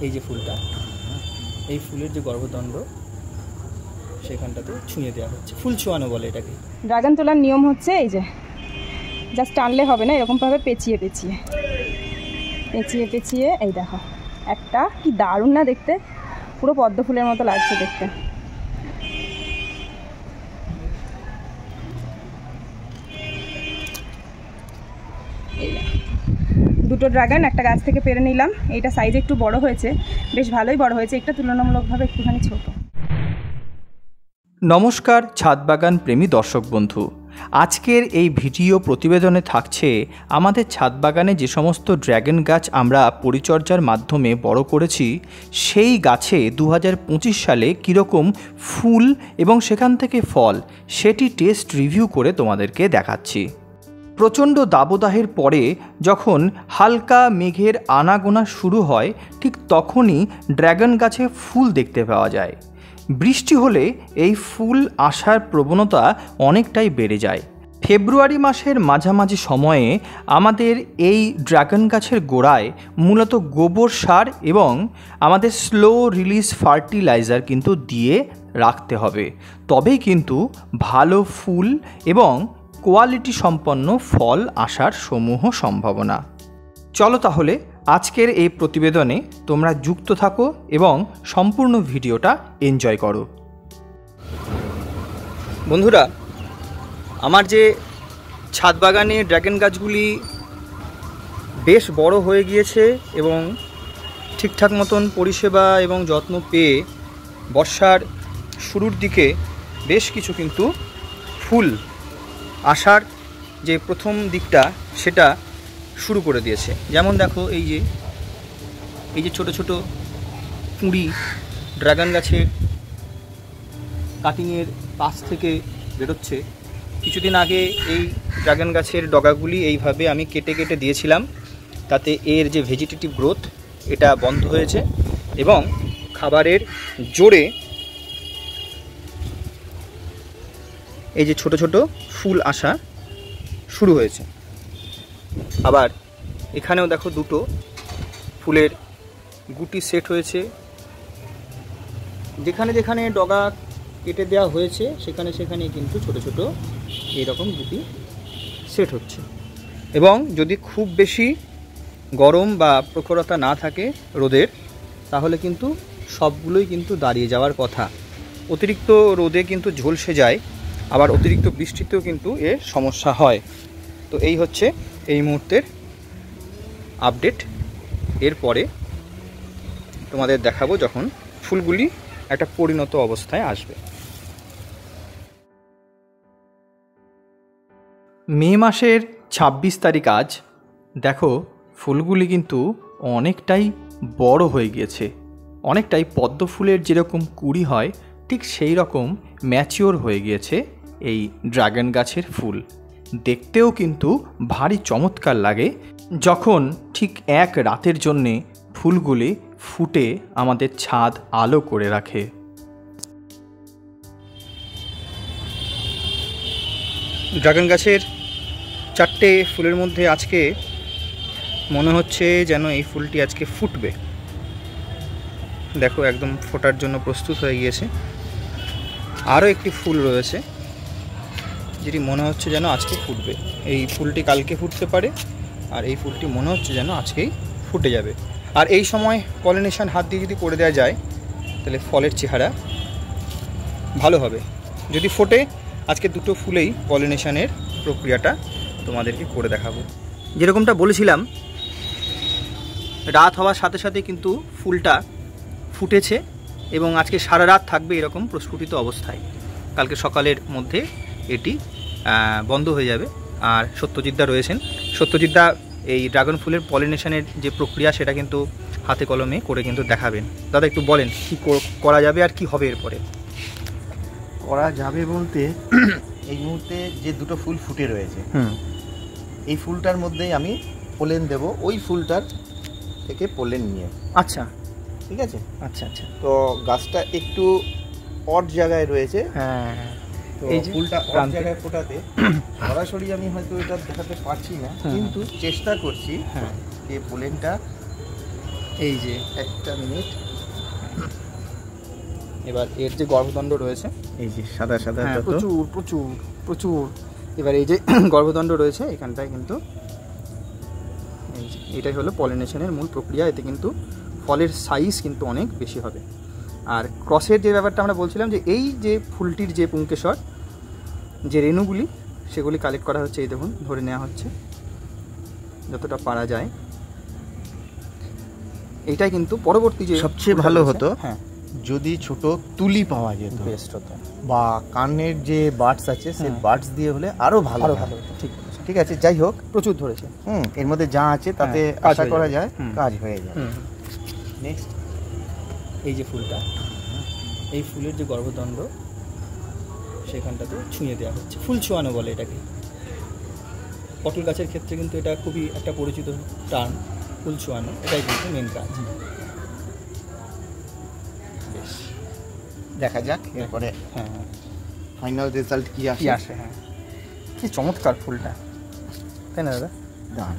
এই যে ফুলটা, এই ফুলের যে গর্ভদণ্ড সেখানটাতে ছুঁয়ে দেওয়া হচ্ছে, ফুল ছোঁয়ানো বলে এটাকে। ড্রাগন তোলার নিয়ম হচ্ছে এই যে জাস্ট টানলে হবে না, এরকমভাবে পেঁচিয়ে পেঁচিয়ে পেঁচিয়ে পেঁচিয়ে, এই দেখো একটা কি দারুণ না দেখতে, পুরো পদ্ম ফুলের মতো লাগছে দেখতে। দুটো ড্রাগন একটা গাছ থেকে পেরে নিলাম। এইটা সাইজে একটু বড় হয়েছে, বেশ ভালোই বড় হয়েছে, একটা তুলনামূলকভাবে একটুখানি ছোট। নমস্কার ছাদ বাগান প্রেমী দর্শক বন্ধু, আজকের এই ভিডিও প্রতিবেদনে থাকছে আমাদের ছাদ বাগানে যে সমস্ত ড্রাগন গাছ আমরা পরিচর্যার মাধ্যমে বড় করেছি, সেই গাছে 2025 সালে কীরকম ফুল এবং সেখান থেকে ফল সেটি টেস্ট রিভিউ করে তোমাদেরকে দেখাচ্ছি। প্রচণ্ড দাবদাহের পরে যখন হালকা মেঘের আনাগোনা শুরু হয়, ঠিক তখনই ড্রাগন গাছে ফুল দেখতে পাওয়া যায়। বৃষ্টি হলে এই ফুল আসার প্রবণতা অনেকটাই বেড়ে যায়। ফেব্রুয়ারি মাসের মাঝামাঝি সময়ে আমাদের এই ড্রাগন গাছের গোড়ায় মূলত গোবর সার এবং আমাদের স্লো রিলিজ ফার্টিলাইজার কিন্তু দিয়ে রাখতে হবে, তবেই কিন্তু ভালো ফুল এবং কোয়ালিটি সম্পন্ন ফল আসার সমূহ সম্ভাবনা। চলো তাহলে আজকের এই প্রতিবেদনে তোমরা যুক্ত থাকো এবং সম্পূর্ণ ভিডিওটা এনজয় করো। বন্ধুরা, আমার যে ছাদ বাগানে ড্রাগন গাছগুলি বেশ বড় হয়ে গিয়েছে এবং ঠিকঠাক মতন পরিষেবা এবং যত্ন পেয়ে বর্ষার শুরুর দিকে বেশ কিছু কিন্তু ফুল আসার যে প্রথম দিকটা সেটা শুরু করে দিয়েছে। যেমন দেখো এই যে ছোট ছোট কুঁড়ি ড্রাগন গাছের কাটিংয়ের পাশ থেকে বেরোচ্ছে। কিছুদিন আগে এই ড্রাগন গাছের ডগাগুলি এইভাবে আমি কেটে কেটে দিয়েছিলাম, তাতে এর যে ভেজিটেটিভ গ্রোথ এটা বন্ধ হয়েছে এবং খাবারের জোরে এই যে ছোট ছোট ফুল আসা শুরু হয়েছে। আবার এখানেও দেখো দুটো ফুলের গুটি সেট হয়েছে। যেখানে যেখানে ডগা কেটে দেওয়া হয়েছে সেখানে সেখানে কিন্তু ছোট ছোট এইরকম গুটি সেট হচ্ছে। এবং যদি খুব বেশি গরম বা প্রখরতা না থাকে রোদের, তাহলে কিন্তু সবগুলোই কিন্তু দাঁড়িয়ে যাওয়ার কথা। অতিরিক্ত রোদে কিন্তু ঝলসে যায়, আবার অতিরিক্ত বৃষ্টিতেও কিন্তু এর সমস্যা হয়। তো এই হচ্ছে এই মুহূর্তের আপডেট। এরপরে তোমাদের দেখাবো যখন ফুলগুলি একটা পরিণত অবস্থায় আসবে। মে মাসের 26 তারিখ আজ। দেখো ফুলগুলি কিন্তু অনেকটাই বড় হয়ে গিয়েছে, অনেকটাই পদ্ম ফুলের যেরকম কুঁড়ি হয় ঠিক সেই রকম ম্যাচিওর হয়ে গিয়েছে এই ড্রাগন গাছের ফুল। দেখতেও কিন্তু ভারী চমৎকার লাগে যখন ঠিক এক রাতের জন্যে ফুলগুলি ফুটে আমাদের ছাদ আলো করে রাখে। ড্রাগন গাছের 4টে ফুলের মধ্যে আজকে মনে হচ্ছে যেন এই ফুলটি আজকে ফুটবে। দেখো একদম ফোটার জন্য প্রস্তুত হয়ে গিয়েছে। আরও একটি ফুল রয়েছে যেটি মনে হচ্ছে যেন আজকে ফুটবে। এই ফুলটি কালকে ফুটতে পারে, আর এই ফুলটি মনে হচ্ছে যেন আজকেই ফুটে যাবে। আর এই সময় পলিনেশন হাত দিয়ে যদি করে দেওয়া যায় তাহলে ফলের চেহারা ভালো হবে। যদি ফোটে আজকে দুটো ফুলেই পলিনেশনের প্রক্রিয়াটা তোমাদেরকে করে দেখাবো। যেরকমটা বলেছিলাম, রাত হওয়ার সাথে সাথে কিন্তু ফুলটা ফুটেছে এবং আজকে সারা রাত থাকবে এরকম প্রস্ফুটিত অবস্থায়। কালকে সকালের মধ্যে এটি বন্ধ হয়ে যাবে। আর সত্যজিৎদা রয়েছেন, সত্যজিৎদা এই ড্রাগন ফুলের পলিনেশনের যে প্রক্রিয়া সেটা কিন্তু হাতে কলমে করে কিন্তু দেখাবেন। দাদা একটু বলেন কী করা যাবে আর কি হবে এরপরে? করা যাবে বলতে এই মুহূর্তে যে দুটো ফুল ফুটে রয়েছে, এই ফুলটার মধ্যেই আমি পোলেন দেব, ওই ফুলটার থেকে পোলেন নিয়ে। আচ্ছা, ঠিক আছে। আচ্ছা আচ্ছা। তো গাছটা একটু অড জায়গায় রয়েছে। হ্যাঁ, তো এই ফুলটা অড জায়গায় ফোটাতে সরাসরি আমি হয়তো এটা দেখাতে পারছি না, কিন্তু চেষ্টা করছি যে পোলেনটা এই যে একটা মিনিট। এবার এর যে গর্ভদণ্ড রয়েছে, এই যে সাদা সাদা হ্যাঁ, যত, প্রচুর প্রচুর প্রচুর। এবার এই যে গর্ভদণ্ড রয়েছে এখানটায় কিন্তু এই যে এটাই হলো পলিনেশনের মূল প্রক্রিয়া। এতে কিন্তু ফলের সাইজ কিন্তু অনেক বেশি হবে। আর ক্রসের যে ব্যাপারটা আমরা বলছিলাম, যে এই যে ফুলটির যে পুংকেশর, যে রেণুগুলি, সেগুলি কালেক্ট করা হচ্ছে। এই দেখুন, ধরে নেওয়া হচ্ছে যতটা পারা যায়। এইটাই কিন্তু পরবর্তী যে সবচেয়ে ভালো হতো হ্যাঁ, যদি ছোট তুলি পাওয়া যেত, বেস্ট হতো, বা কানের যে বার্ডস আছে সেই বার্ডস দিয়ে হলে আরো ভালো আরও হয়। ভালো হতো। ঠিক বলেছেন। ঠিক আছে, যাই হোক, প্রচুর ধরেছে। এর মধ্যে যা আছে তাতে কাজ আশা হয়ে করা যাবে। যায় হুম। কাজ হয়ে যায়। নেক্সট এই যে ফুলটা, এই ফুলের যে গর্ভদণ্ড, সেখানটাতে ছুঁয়ে দেওয়া হচ্ছে। ফুল ছোঁয়ানো বলে এটাকে। পটল গাছের ক্ষেত্রে কিন্তু এটা খুবই একটা পরিচিত টার্ম, ফুল ছোঁয়ানো। এটাই কিন্তু মেন কাজ। বেশ, দেখা যাক এরপরে হ্যাঁ, ফাইনাল রেজাল্ট কি কি আসে। আসে। হ্যাঁ, কি চমৎকার ফুলটা, তাই না দাদা? দারুণ।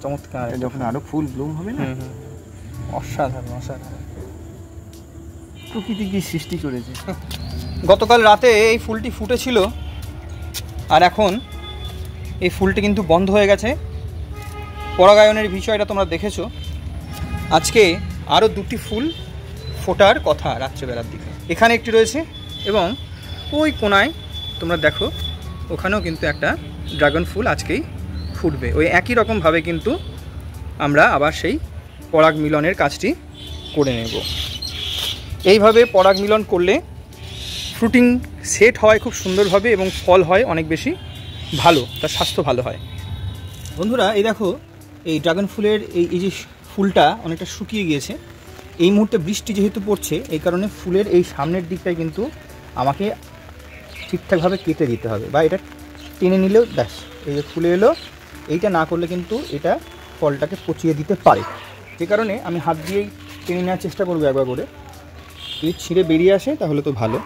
চমৎকার। এটা যখন আরো ফুল ব্লুম হবে না, অসাধারণ অসাধারণ। প্রকৃতি কি সৃষ্টি করেছে। গতকাল রাতে এই ফুলটি ফুটেছিল, আর এখন এই ফুলটি কিন্তু বন্ধ হয়ে গেছে। পরাগায়নের বিষয়টা তোমরা দেখেছো। আজকে আরও দুটি ফুল ফোটার কথা রাত্রেবেলার দিকে। এখানে একটি রয়েছে, এবং ওই কোনায় তোমরা দেখো, ওখানেও কিন্তু একটা ড্রাগন ফুল আজকেই ফুটবে। ওই একই রকমভাবে কিন্তু আমরা আবার সেই পরাগ মিলনের কাজটি করে নেব। এইভাবে পরাগ মিলন করলে ফ্রুটিং সেট হয় খুব সুন্দরভাবে, এবং ফল হয় অনেক বেশি ভালো, তার স্বাস্থ্য ভালো হয়। বন্ধুরা, এই দেখো, এই ড্রাগন ফুলের এই যে ফুলটা অনেকটা শুকিয়ে গিয়েছে। এই মুহূর্তে বৃষ্টি যেহেতু পড়ছে, এই কারণে ফুলের এই সামনের দিকটায় কিন্তু আমাকে ঠিকঠাকভাবে কেটে দিতে হবে, বা এটা টেনে নিলেও ব্যাস, এই যে ফুলে এলো। এইটা না করলে কিন্তু এটা ফলটাকে পচিয়ে দিতে পারে। যে কারণে আমি হাত দিয়েই টেনে নেওয়ার চেষ্টা করবো একবার করে। যদি ছিঁড়ে বেরিয়ে আসে তাহলে তো ভালো।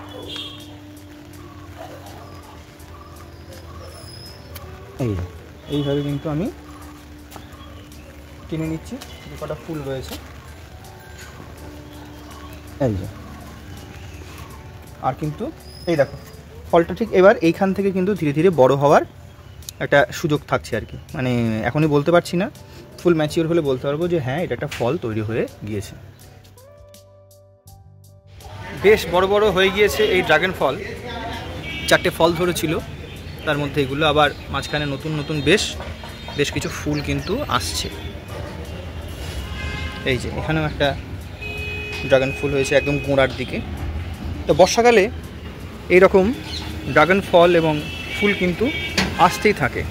এইভাবে কিন্তু আমি টেনে নিচ্ছি যে কটা ফুল রয়েছে। এই যে, আর কিন্তু এই দেখো ফলটা ঠিক এবার এইখান থেকে কিন্তু ধীরে ধীরে বড় হওয়ার একটা সুযোগ থাকছে আর কি। মানে এখনই বলতে পারছি না, ফুল ম্যাচিওর হলে বলতে পারবো যে হ্যাঁ, এটা একটা ফল তৈরি হয়ে গিয়েছে। বেশ বড় বড় হয়ে গিয়েছে এই ড্রাগন ফল। 4টে ফল ধরেছিল, তার মধ্যে এগুলো আবার মাঝখানে নতুন নতুন বেশ কিছু ফুল কিন্তু আসছে। এই যে এখানেও একটা ড্রাগন ফুল হয়েছে একদম গোড়ার দিকে। তো বর্ষাকালে এইরকম ড্রাগন ফল এবং ফুল কিন্তু আসতেই থাকে।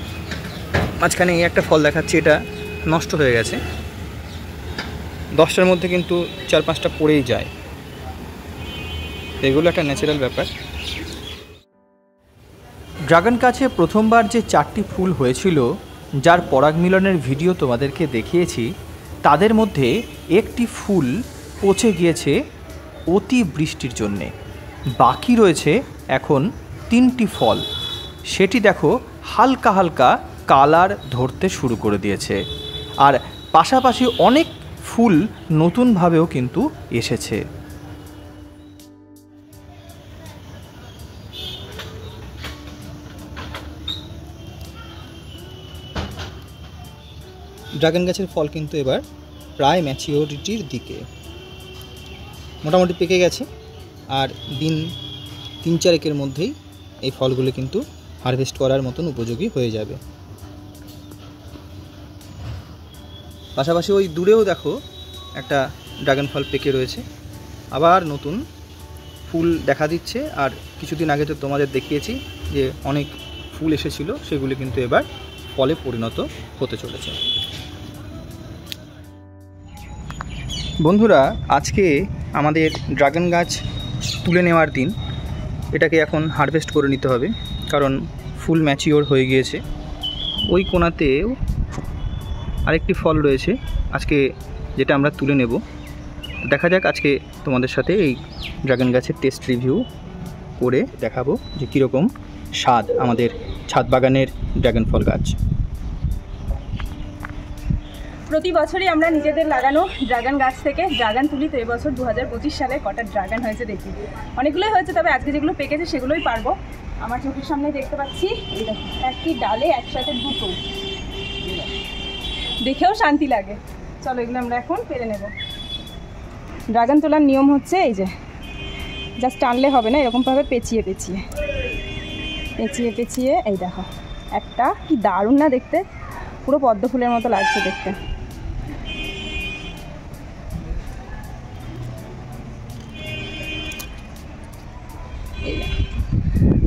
মাঝখানে এই একটা ফল দেখাচ্ছি, এটা নষ্ট হয়ে গেছে। 10টার মধ্যে কিন্তু 4-5টা পড়েই যায়। এগুলো একটা ন্যাচারাল ব্যাপার। ড্রাগন গাছে প্রথমবার যে 4টি ফুল হয়েছিল, যার পরাগ মিলনের ভিডিও তোমাদেরকে দেখিয়েছি, তাদের মধ্যে একটি ফুল পচে গিয়েছে অতি বৃষ্টির জন্যে। বাকি রয়েছে এখন 3টি ফল। সেটি দেখো হালকা হালকা কালার ধরতে শুরু করে দিয়েছে, আর পাশাপাশি অনেক ফুল নতুনভাবেও কিন্তু এসেছে। ড্রাগন গাছের ফল কিন্তু এবার প্রায় ম্যাচিওরিটির দিকে, মোটামুটি পেকে গেছে। আর দিন 3-4 মধ্যেই এই ফলগুলো কিন্তু হারভেস্ট করার মতন উপযোগী হয়ে যাবে। পাশাপাশি ওই দূরেও দেখো একটা ড্রাগন ফল পেকে রয়েছে, আবার নতুন ফুল দেখা দিচ্ছে। আর কিছুদিন আগে তো তোমাদের দেখিয়েছি যে অনেক ফুল এসেছিল, সেগুলি কিন্তু এবার ফলে পরিণত হতে চলেছে। বন্ধুরা, আজকে আমাদের ড্রাগন গাছ তুলে নেওয়ার দিন। এটাকে এখন হারভেস্ট করে নিতে হবে, কারণ ফুল ম্যাচিওর হয়ে গিয়েছে। ওই কোণাতেও আরেকটি ফল রয়েছে আজকে, যেটা আমরা তুলে নেব। দেখা যাক, আজকে তোমাদের সাথে এই ড্রাগন গাছের টেস্ট রিভিউ করে দেখাবো যে কীরকম স্বাদ আমাদের ছাদ বাগানের ড্রাগন ফল গাছ। প্রতি বছরই আমরা নিজেদের লাগানো ড্রাগন গাছ থেকে ড্রাগন তুলি। তো এবছর 2025 সালে কটা ড্রাগন হয়েছে দেখি। অনেকগুলোই হয়েছে, তবে আজকে যেগুলো পেকেছে সেগুলোই পারবো। আমার চোখের সামনে দেখতে পাচ্ছি এই দেখো, একটি ডালে একসাথে দুটো, দেখেও শান্তি লাগে। চলো এগুলো আমরা এখন পেরে নেব। ড্রাগন তোলার নিয়ম হচ্ছে এই যে, জাস্ট টানলে হবে না, এরকমভাবে পেঁচিয়ে পেঁচিয়ে পেঁচিয়ে পেঁচিয়ে এই দেখো একটা, কি দারুণ না দেখতে, পুরো পদ্ম ফুলের মতো লাগছে দেখতে।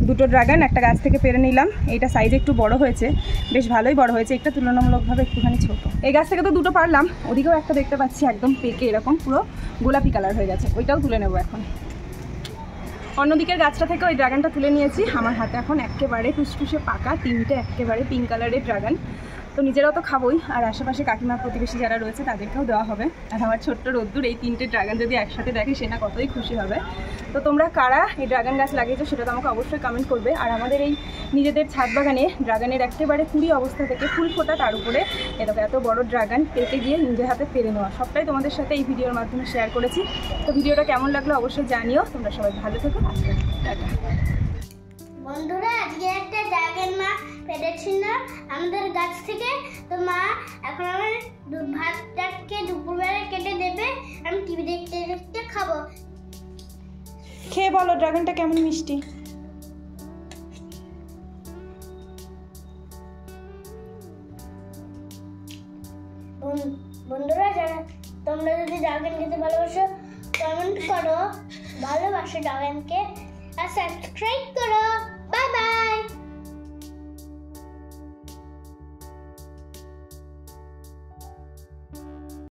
দুটো ড্রাগন একটা গাছ থেকে পেরে নিলাম। এইটা সাইজ একটু বড় হয়েছে, বেশ ভালোই বড় হয়েছে, একটা তুলনামূলকভাবে একটুখানি ছোট। এই গাছ থেকে তো দুটো পারলাম, ওদিকেও একটা দেখতে পাচ্ছি একদম পেকে এরকম পুরো গোলাপি কালার হয়ে গেছে, ওইটাও তুলে নেবো এখন। অন্যদিকের গাছটা থেকে ওই ড্রাগনটা তুলে নিয়েছি। আমার হাতে এখন একেবারে টুসটুসে পাকা তিনটে একেবারে পিঙ্ক কালারের ড্রাগন। তো নিজেরাও তো খাবোই, আর আশেপাশে কাকিমা প্রতিবেশী যারা রয়েছে তাদেরকেও দেওয়া হবে। আর আমার ছোট্ট রোদ্দুর এই তিনটে ড্রাগন যদি একসাথে দেখে সে না কতই খুশি হবে। তো তোমরা কারা এই ড্রাগন গাছ লাগিয়েছো সেটা তো আমাকে অবশ্যই কমেন্ট করবে। আর আমাদের এই নিজেদের ছাদ বাগানে ড্রাগনের একেবারে কুড়ি অবস্থা থেকে ফুল ফোটা, তার উপরে এরকম এত বড় ড্রাগন পেকে গিয়ে নিজের হাতে পেরে নেওয়া, সবটাই তোমাদের সাথে এই ভিডিওর মাধ্যমে শেয়ার করেছি। তো ভিডিওটা কেমন লাগলো অবশ্যই জানিও। তোমরা সবাই ভালো থেকো, টাটা। বন্ধুরা, আজকে একটা ড্রাগন মা পেরেছিল আমাদের গাছ থেকে। তো মা এখন আমার ভাতটাকে দুপুরবেলা কেটে দেবে, আমি টিভি দেখতে দেখতে খাবো। খেয়ে বলো ড্রাগনটা কেমন মিষ্টি। বন্ধুরা, যারা তোমরা যদি ড্রাগন খেতে ভালোবাসো কমেন্ট করো, ভালোবাসো ড্রাগনকে, আর সাবস্ক্রাইব করো।